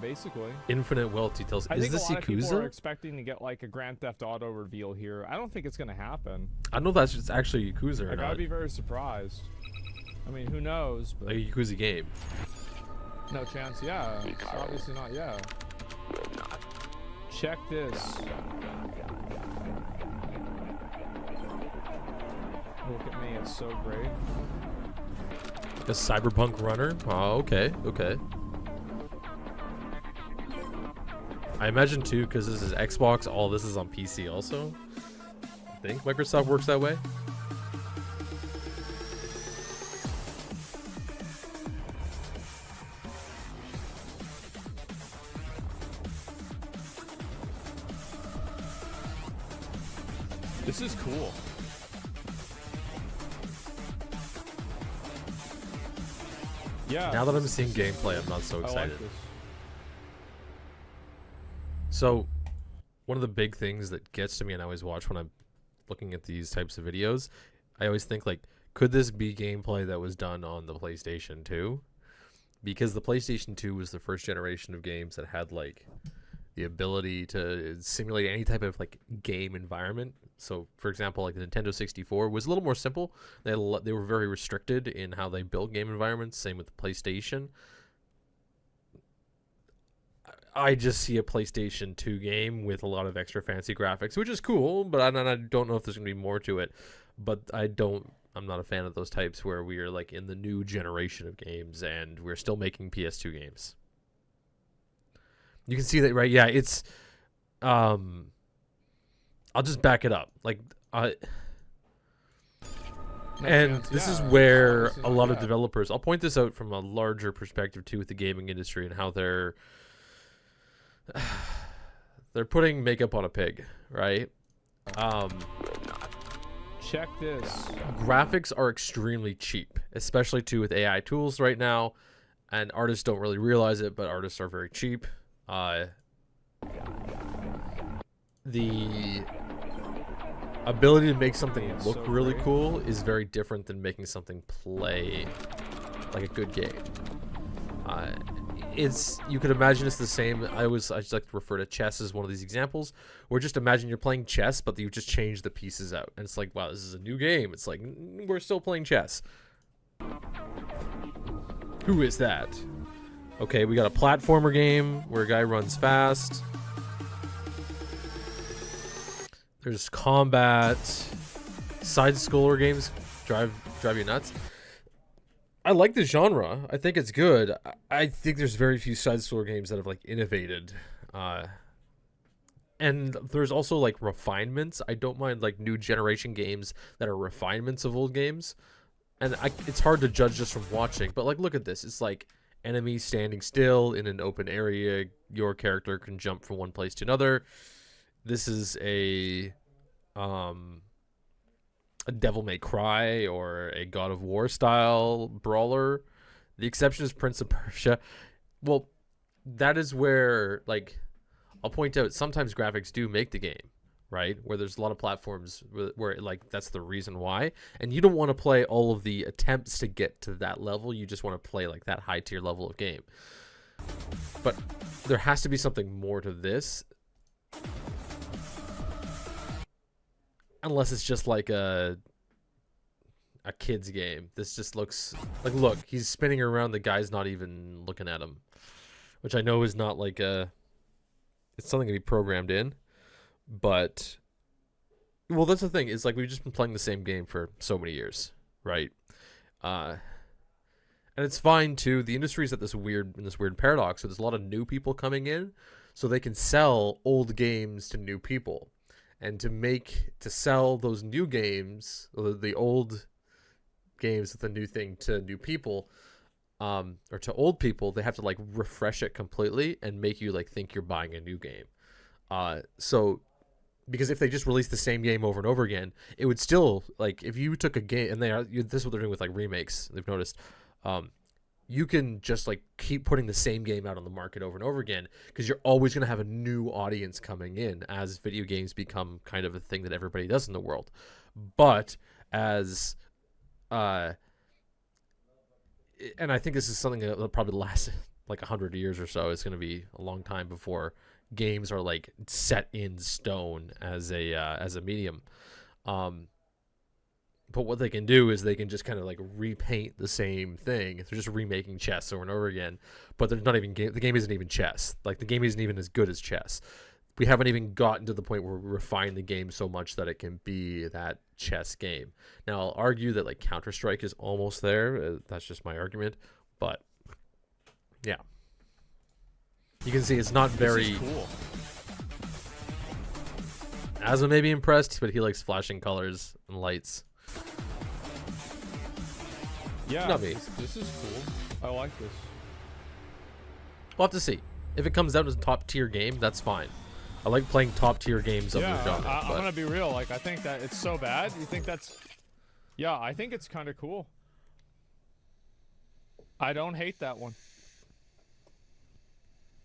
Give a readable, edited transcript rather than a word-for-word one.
basically. Infinite wealth details. I Is think a this lot of people are Yakuza? expecting to get like a Grand Theft Auto reveal here. I don't think it's gonna happen. I don't know if that's just actually Yakuza or Like, not. I'd be very surprised. I mean, who knows? But Like a Yakuza game. no chance. Yeah, it's obviously not. Yeah. Check this. Look at me, it's so great. A cyberpunk runner? Oh, okay, okay. I imagine too, because this is Xbox, all this is on PC also. I think Microsoft works that way. This is cool. Yeah. Now that I'm seeing gameplay, I'm not so I excited. like this. So, one of the big things that gets to me and I always watch when I'm looking at these types of videos, I always think like, could this be gameplay that was done on the PlayStation 2? Because the PlayStation 2 was the first generation of games that had like the ability to simulate any type of like game environment. So, for example, like the Nintendo 64 was a little more simple. They were very restricted in how they built game environments. Same with the PlayStation. I just see a PlayStation 2 game with a lot of extra fancy graphics, which is cool, but I don't know if there's going to be more to it. But I'm not a fan of those types where we are like in the new generation of games and we're still making PS2 games. You can see that, right? Yeah, it's I'll just back it up. Like and this is where a lot of developers, I'll point this out from a larger perspective too with the gaming industry and how they're putting makeup on a pig, right? Check this. Graphics are extremely cheap, especially too with AI tools right now, and artists don't really realize it, but artists are very cheap. The ability to make something look really cool is very different than making something play like a good game. You could imagine it's the same. I just like to refer to chess as one of these examples, where just imagine you're playing chess, but you just change the pieces out, and it's like, wow, this is a new game. It's like, we're still playing chess. Who is that? Okay, we got a platformer game where a guy runs fast. There's combat. Side-scroller games drive you nuts. I like the genre. I think it's good. I think there's very few side-scroller games that have like innovated. And there's also like refinements. I don't mind like new generation games that are refinements of old games. And it's hard to judge just from watching. But like, look at this. It's like enemies standing still in an open area. Your character can jump from one place to another. This is a Devil May Cry or a God of War style brawler. The exception is Prince of Persia. Well, that is where, like, I'll point out sometimes graphics do make the game, right? Where there's a lot of platforms where like that's the reason why. And you don't want to play all of the attempts to get to that level. You just want to play like that high tier level of game. But there has to be something more to this. Unless it's just like a kid's game. This just looks like, look, he's spinning around, the guy's not even looking at him, which I know is not like it's something to be programmed in, but well, that's the thing, is like we've just been playing the same game for so many years, right? And it's fine too. The industry's at this weird paradox, so there's a lot of new people coming in, so they can sell old games to new people. And to sell those new games, the old games with the new thing to new people, or to old people, they have to like refresh it completely and make you like think you're buying a new game. So because if they just release the same game over and over again, it would still, like, if you took a game, and this is what they're doing with like remakes, they've noticed, you can just like keep putting the same game out on the market over and over again, because you're always going to have a new audience coming in as video games become kind of a thing that everybody does in the world. But as and I think this is something that will probably last like 100 years or so. It's going to be a long time before games are like set in stone as a medium. But what they can do is they can just kind of like repaint the same thing. They're just remaking chess over and over again, but there's not even the game isn't even chess. Like the game isn't even as good as chess. We haven't even gotten to the point where we refine the game so much that it can be that chess game. Now, I'll argue that like Counter-Strike is almost there. That's just my argument, but yeah, you can see it's not very cool. Asma may be impressed, but he likes flashing colors and lights. Yeah, not me. This is cool. I like this. We'll have to see. If it comes out as a top tier game, that's fine. I like playing top tier games of the genre. I'm gonna be real. Like, I think that it's so bad. You think that's? Yeah, I think it's kind of cool. I don't hate that one.